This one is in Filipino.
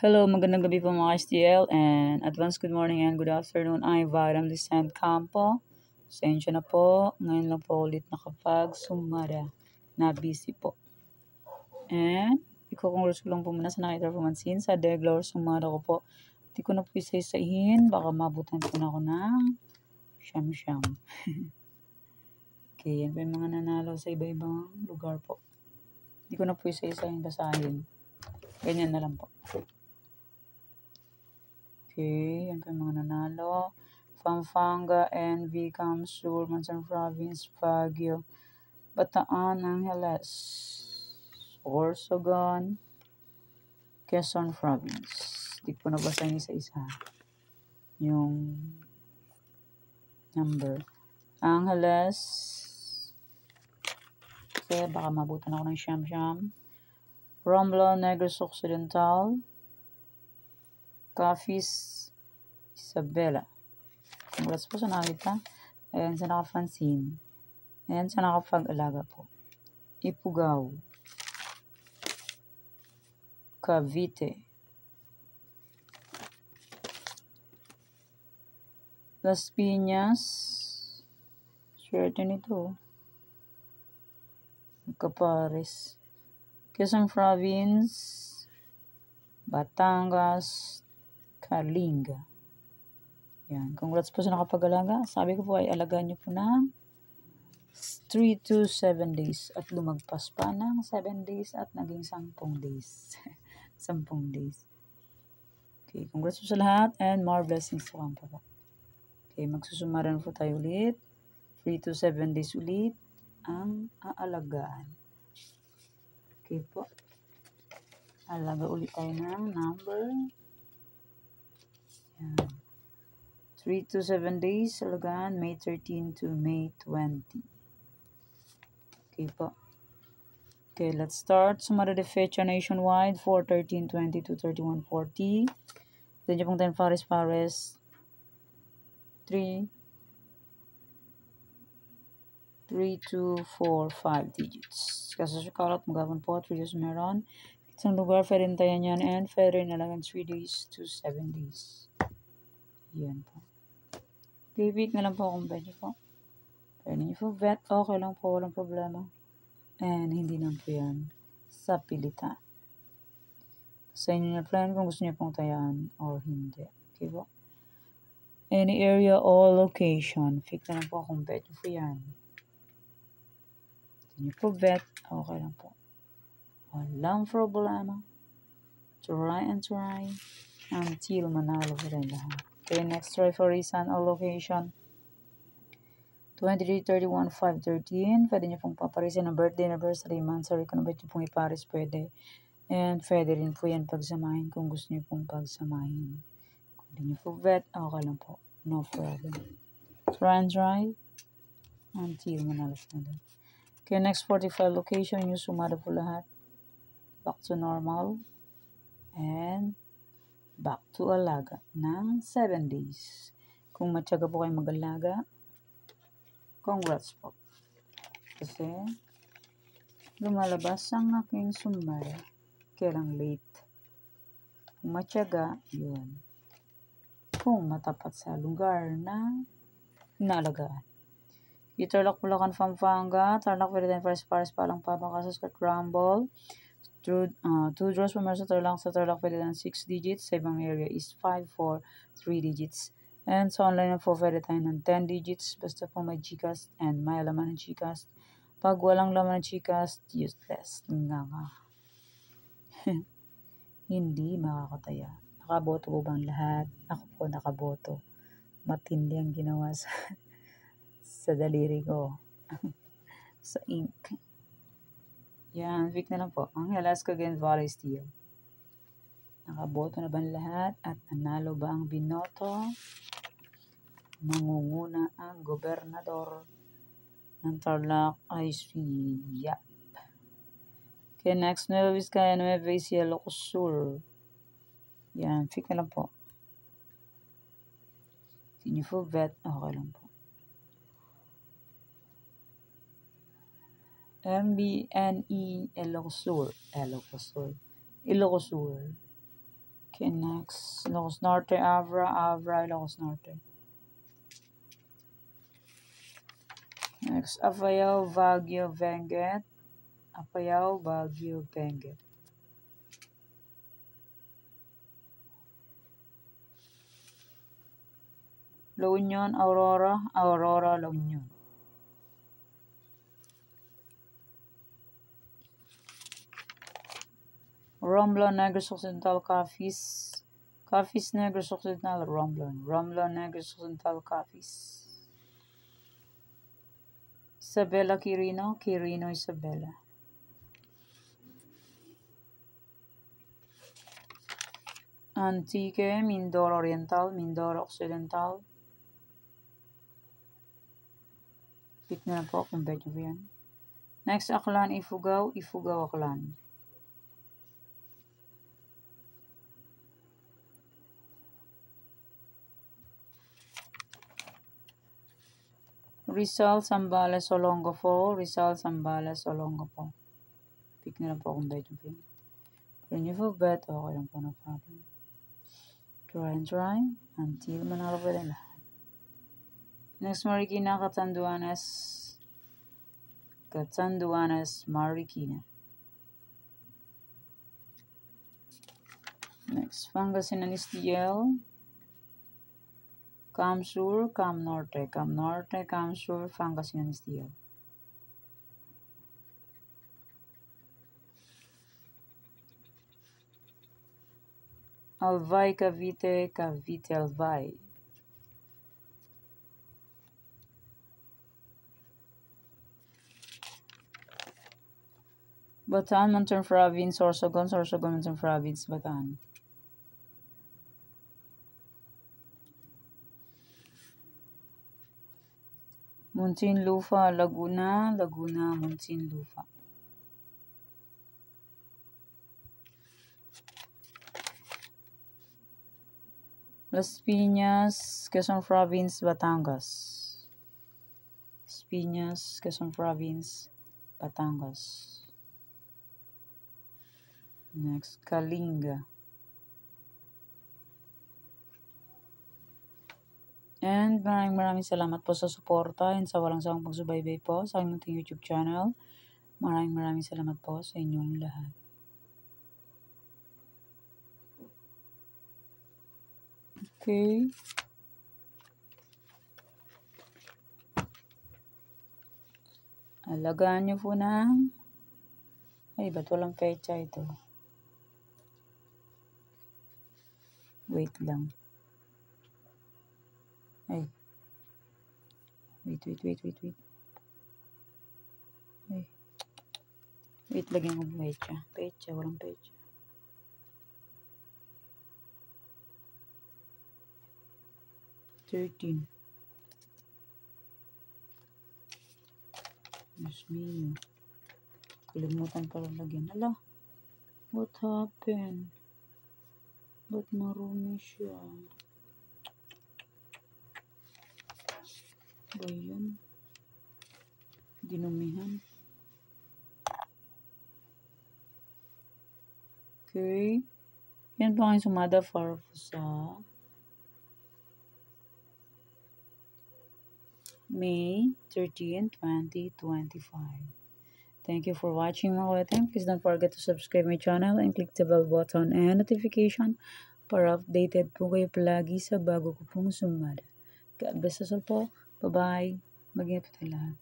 Hello, magandang gabi po mga STL and advance good morning and good afternoon. I'm Varam Descent Campo. Sensya na po, ngayon lang po ulit nakapag-sumara na busy po. And iko-congrats ko lang po muna sa nakita pumansin sa Degla or sumara ko po. Hindi ko na po isa-isahin, baka mabutan ko na ako ng siyam-siyam. Okay, yan po yung mga nanalo sa iba-ibang lugar po. Hindi ko na po isa-isahin basahin. Ganyan na lang po. Okay, yan po yung mga nanalo. Pampanga, NV, Camsur, Mansan Province, Baguio, Bataan, Angeles, Sorsogon, Quezon Province. Di ko nabasahin isa-isa yung number. Angeles, kasi baka mabutan ako ng siyam-siyam. Romblon, Negros Occidental, Cafis, Isabela. Congrats po sa nakita. Ayan sa nakapansin. Ayan sa nakapag-alaga po. Ifugao, Cavite, Las Piñas, swerte nito, Capares, Quezon Province, Batangas, Kalinga. Yan, congrats po sa nakapag-alaga. Sabi ko po ay alagaan niyo po ng 3 to 7 days at lumagpas pa ng 7 days at naging 10 days. 10 days. Okay, congrats po sa lahat and more blessings po kang po. Okay, magsusumaran po tayo ulit. 3 to 7 days ulit ang aalagaan. Okay po. Alaga ulit tayo ng number. Yan. 3 to 7 days, alagaan, May 13 to May 20. Okay po. Okay, let's start. Sumara de fecha nationwide, 4/13/20 to 31/40. Then yung pong 10 pares, 3, 2, 4, 5 digits. Kasi sa kalat, magapon po, 3 days meron. Isang lugar, fair rin tayo yan, and fair rin alagaan 3 days to 7 days. Yan po. Okay, wait na lang po kung pwede po. Pwede niyo po vet, okay lang po, walang problema. And hindi lang po yan sa pilitan. Sa inyo na plan kung gusto niyo pong tayaan or hindi. Okay po? Any area or location, fix na lang po kung pwede po yan. Hindi niyo po vet, okay lang po. Walang problema. Try and try until manalo po tayo lahat. Okay, next try for reason or location. 23, 31, 5, 13. Pwede niyo pong paparisin ng birthday, anniversary, month. Sorry kung naba't niyo pong iparis, pwede. And pwede rin po yan pagsamahin kung gusto niyo pong pagsamahin. Kung hindi niyo po vet, okay lang po. No problem. Try and try until manalo po tayo. Okay, next 45 location. Yung sumada po lahat. Back to normal. And back to alaga ng 7 days. Kung matyaga po kayo mag-alaga, congrats po. Kasi lumalabas ang aking sumara. Kailang late. Kung matyaga, yun. Kung matapat sa lugar na inaalagaan. Tarlac, Bulacan, Pampanga, Tarlac, Pilitan, Pares, Palang, Pabacasas, Rumble. 2 draws from sa Tarlac, Pilitan, 6 digits. Sa ibang area is 5, 4, 3 digits. And sa online na po, pwede tayo ng 10 digits. Basta po may Gcast and may laman ng Gcast. Pag walang laman ng Gcast, useless. Nga. Hindi makakataya. Nakaboto po bang lahat? Ako po nakaboto. Matindi ang ginawa sa daliri ko. Sa ink. Yan, week na lang po. Ang Alaska Game Valley Steel. Nakaboto na ba lahat? At nanalo ba ang binoto? Nangunguna ang gobernador ng Tarlac ay si Yap. Okay, next, Nueva Vizcaya, Nueva Ecija, Ilocos Sur. Yan, week na lang po. Hindi niyo po vet, okay lang po. MBNE Ilocos Sur. Okay, next. Ilocos Norte, Abra, Ilocos Norte. Next, Apayao, Baguio, Benguet. Apayao, Baguio, Benguet. La Union, Aurora, La Union. Romblon, Negros Occidental, Capiz Negros Occidental, Romblon, Negros Occidental, Capiz. Isabela, Quirino, Isabela. Antique, Mindoro Oriental, Mindoro Occidental. Pick na po kung bet nyo yan. Next, Aklan, Ifugao, Aklan. Rizal, Zambales, Olongapo, Pick na po kung bet nyo yan. Pero nyo po bet, okay lang po, no problem. Try until manalo pa rin lahat. Next, Marikina, Catanduanes, Marikina. Next, Pangasinan, STL, Cam Sur, Cam Norte, Cam Sur, Pangasinan, STL. Albay, Cavite, Albay. Bataan, Montern Province, Sorsogon, Montern Province, Bataan. Muntinlupa, Laguna, Muntinlupa. Las Piñas, Quezon Province, Batangas. Las Piñas, Quezon Province, Batangas. Next, Kalinga. And maraming salamat po sa suporta and sa walang sawang pagsubaybay po sa aking munting YouTube channel. Maraming salamat po sa inyong lahat. Okay. Alagaan nyo po ng... Ay, ba't walang pecha ito? Wait lang. Ay. Wait. Ay. Wait, lagyan ko pecha. Walang pecha. $13. Diyos mio. Kalimutan pala lagyan. Ala, what happened? Ba't marumi siya? Ba yan? Dinumihan. Okay. Yan po ang sumada for sa May 13, 2025. Thank you for watching mga kawetem. Please don't forget to subscribe my channel and click the bell button and notification para updated po kayo palagi sa bago ko pong sumada. God bless us all po. Bye-bye. Mag-ingat po tayo lahat.